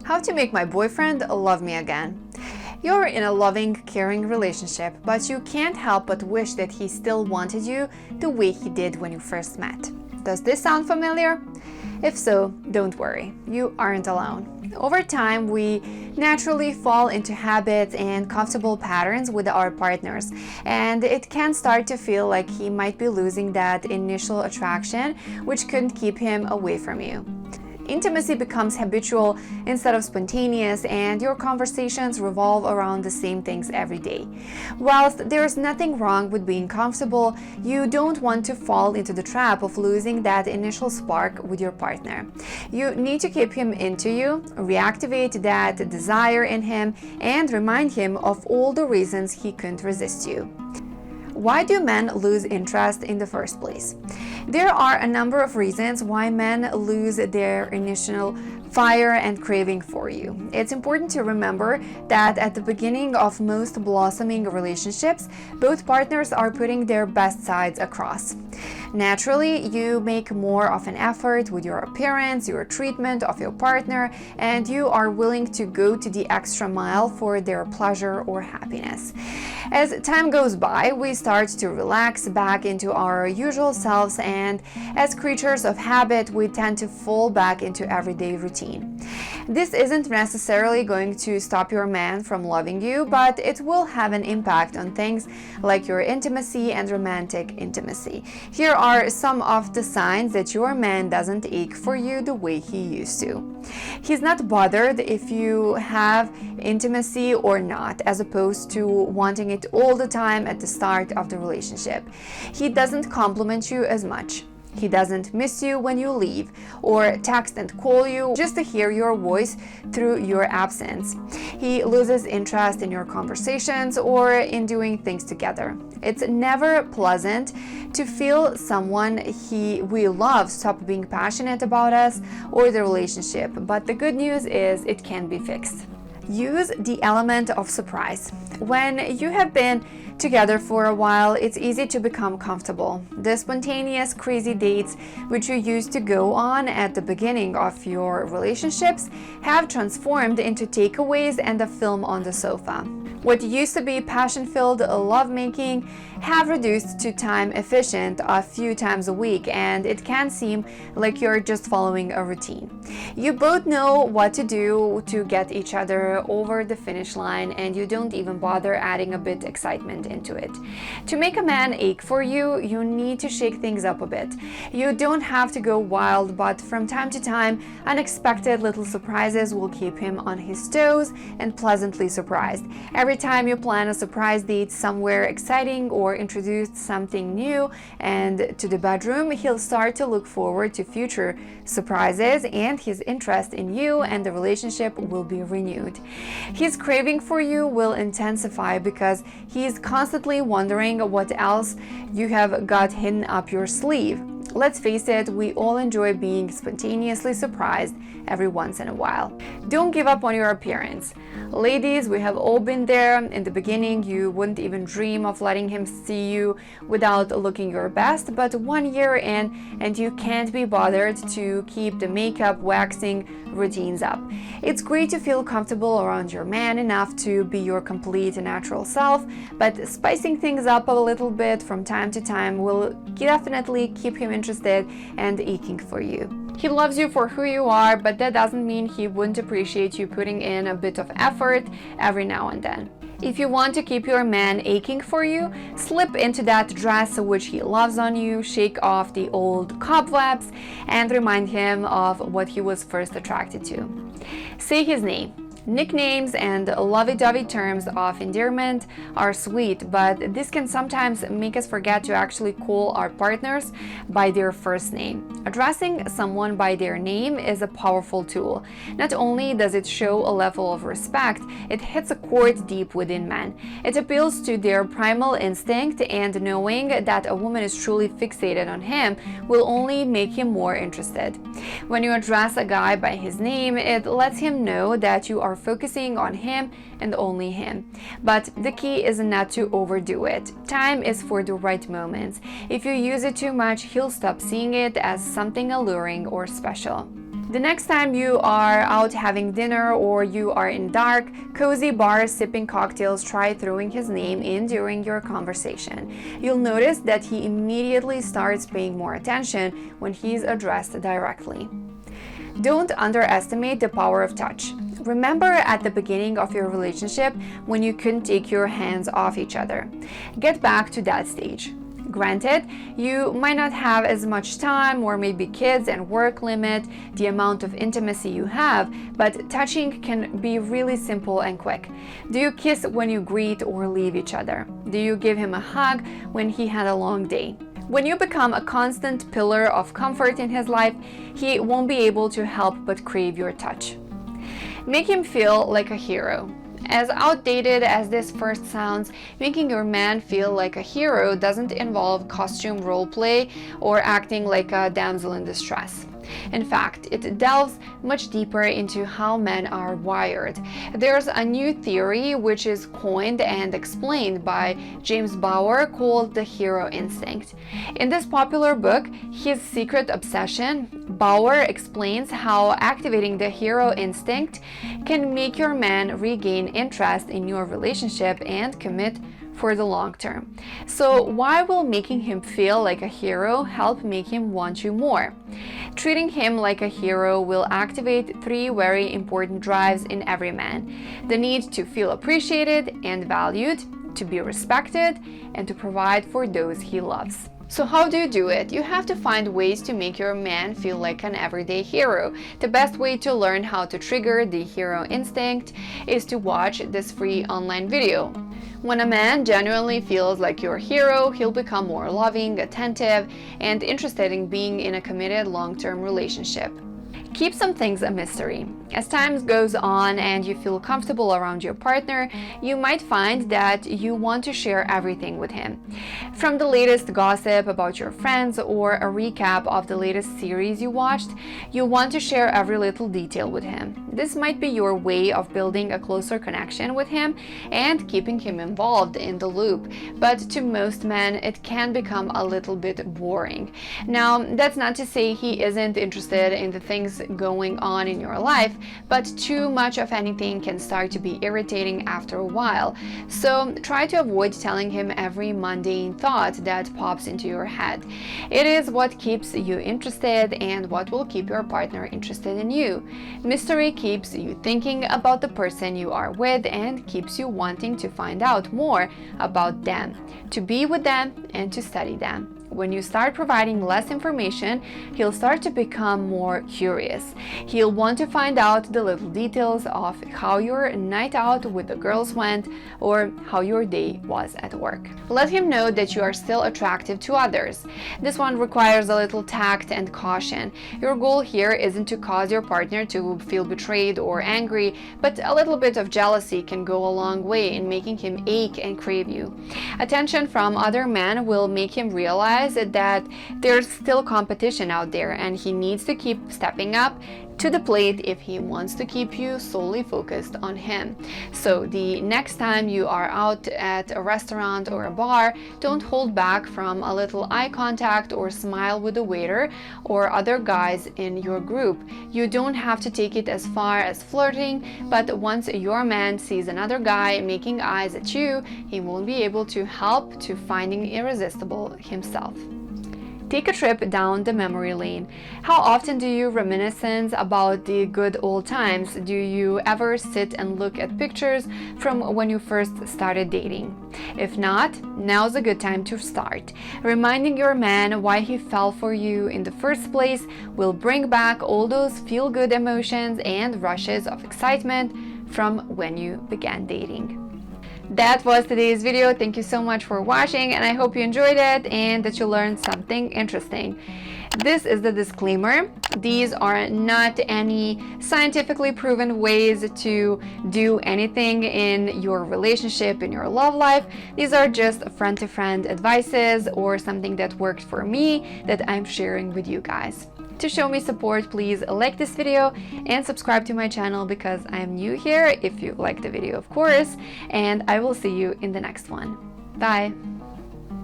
How to make my boyfriend love me again. You're in a loving, caring relationship, but you can't help but wish that he still wanted you the way he did when you first met. Does this sound familiar? If so, don't worry, you aren't alone. Over time, we naturally fall into habits and comfortable patterns with our partners, and it can start to feel like he might be losing that initial attraction, which couldn't keep him away from you. Intimacy becomes habitual instead of spontaneous, and your conversations revolve around the same things every day. Whilst there's nothing wrong with being comfortable, you don't want to fall into the trap of losing that initial spark with your partner. You need to keep him into you, reactivate that desire in him, and remind him of all the reasons he couldn't resist you. Why do men lose interest in the first place? There are a number of reasons why men lose their initial fire and craving for you. It's important to remember that at the beginning of most blossoming relationships, both partners are putting their best sides across. Naturally, you make more of an effort with your appearance, your treatment of your partner, and you are willing to go to the extra mile for their pleasure or happiness. As time goes by, we start to relax back into our usual selves, and as creatures of habit, we tend to fall back into everyday routine. This isn't necessarily going to stop your man from loving you, but it will have an impact on things like your intimacy and romantic intimacy. Here are some of the signs that your man doesn't ache for you the way he used to. He's not bothered if you have intimacy or not, as opposed to wanting it all the time at the start of the relationship. He doesn't compliment you as much. He doesn't miss you when you leave, or text and call you just to hear your voice through your absence. He loses interest in your conversations or in doing things together. It's never pleasant to feel someone we love stop being passionate about us or the relationship, but the good news is it can be fixed. Use the element of surprise. When you have been together for a while, it's easy to become comfortable. The spontaneous, crazy dates which you used to go on at the beginning of your relationships have transformed into takeaways and a film on the sofa. What used to be passion-filled lovemaking have reduced to time efficient a few times a week, and it can seem like you're just following a routine. You both know what to do to get each other over the finish line, and you don't even bother adding a bit excitement into it. To make a man ache for you, you need to shake things up a bit. You don't have to go wild, but from time to time, unexpected little surprises will keep him on his toes and pleasantly surprised. Every time you plan a surprise date somewhere exciting or introduce something new and to the bedroom, he'll start to look forward to future surprises, and his interest in you and the relationship will be renewed. His craving for you will intensify because he's constantly wondering what else you have got hidden up your sleeve. Let's face it, we all enjoy being spontaneously surprised every once in a while. Don't give up on your appearance. Ladies, we have all been there. In the beginning, you wouldn't even dream of letting him see you without looking your best, but 1 year in, and you can't be bothered to keep the makeup, waxing routines up. It's great to feel comfortable around your man enough to be your complete natural self, but spicing things up a little bit from time to time will definitely keep him interested and aching for you. He loves you for who you are, but that doesn't mean he wouldn't appreciate you putting in a bit of effort every now and then. If you want to keep your man aching for you, slip into that dress which he loves on you, shake off the old cobwebs, and remind him of what he was first attracted to. Say his name. Nicknames and lovey-dovey terms of endearment are sweet, but this can sometimes make us forget to actually call our partners by their first name. Addressing someone by their name is a powerful tool. Not only does it show a level of respect, it hits a chord deep within men. It appeals to their primal instinct, and knowing that a woman is truly fixated on him will only make him more interested. When you address a guy by his name, it lets him know that you are focusing on him and only him. But the key is not to overdo it. Time is for the right moments. If you use it too much, he'll stop seeing it as something alluring or special. The next time you are out having dinner or you are in dark, cozy bar sipping cocktails, try throwing his name in during your conversation. You'll notice that he immediately starts paying more attention when he's addressed directly. Don't underestimate the power of touch. Remember at the beginning of your relationship when you couldn't take your hands off each other. Get back to that stage. Granted, you might not have as much time, or maybe kids and work limit the amount of intimacy you have, but touching can be really simple and quick. Do you kiss when you greet or leave each other? Do you give him a hug when he had a long day? When you become a constant pillar of comfort in his life, he won't be able to help but crave your touch. Make him feel like a hero. As outdated as this first sounds, making your man feel like a hero doesn't involve costume roleplay or acting like a damsel in distress. In fact, it delves much deeper into how men are wired. There's a new theory which is coined and explained by James Bauer called the hero instinct. In this popular book, His Secret Obsession, Bauer explains how activating the hero instinct can make your man regain interest in your relationship and commit for the long term. So why will making him feel like a hero help make him want you more? Treating him like a hero will activate 3 very important drives in every man: the need to feel appreciated and valued, to be respected, and to provide for those he loves. So how do you do it? You have to find ways to make your man feel like an everyday hero. The best way to learn how to trigger the hero instinct is to watch this free online video. When a man genuinely feels like your hero, he'll become more loving, attentive, and interested in being in a committed long-term relationship. Keep some things a mystery. As time goes on and you feel comfortable around your partner, you might find that you want to share everything with him. From the latest gossip about your friends or a recap of the latest series you watched, you want to share every little detail with him. This might be your way of building a closer connection with him and keeping him involved in the loop. But to most men, it can become a little bit boring. Now, that's not to say he isn't interested in the things going on in your life, but too much of anything can start to be irritating after a while. So try to avoid telling him every mundane thought that pops into your head. It is what keeps you interested and what will keep your partner interested in you. Mystery keeps you thinking about the person you are with and keeps you wanting to find out more about them, to be with them, and to study them. When you start providing less information, he'll start to become more curious. He'll want to find out the little details of how your night out with the girls went or how your day was at work. Let him know that you are still attractive to others. This one requires a little tact and caution. Your goal here isn't to cause your partner to feel betrayed or angry, but a little bit of jealousy can go a long way in making him ache and crave you. Attention from other men will make him realize that there's still competition out there and he needs to keep stepping up to the plate if he wants to keep you solely focused on him. So the next time you are out at a restaurant or a bar, don't hold back from a little eye contact or smile with the waiter or other guys in your group. You don't have to take it as far as flirting, but once your man sees another guy making eyes at you, he won't be able to help to finding irresistible himself. Take a trip down the memory lane. How often do you reminisce about the good old times? Do you ever sit and look at pictures from when you first started dating? If not, now's a good time to start. Reminding your man why he fell for you in the first place will bring back all those feel-good emotions and rushes of excitement from when you began dating. That was today's video. Thank you so much for watching, and I hope you enjoyed it and that you learned something interesting. This is the disclaimer. These are not any scientifically proven ways to do anything in your relationship, in your love life. These are just friend-to-friend advices or something that worked for me that I'm sharing with you guys. To show me support, please like this video and subscribe to my channel because I'm new here, if you like the video, of course, and I will see you in the next one. Bye!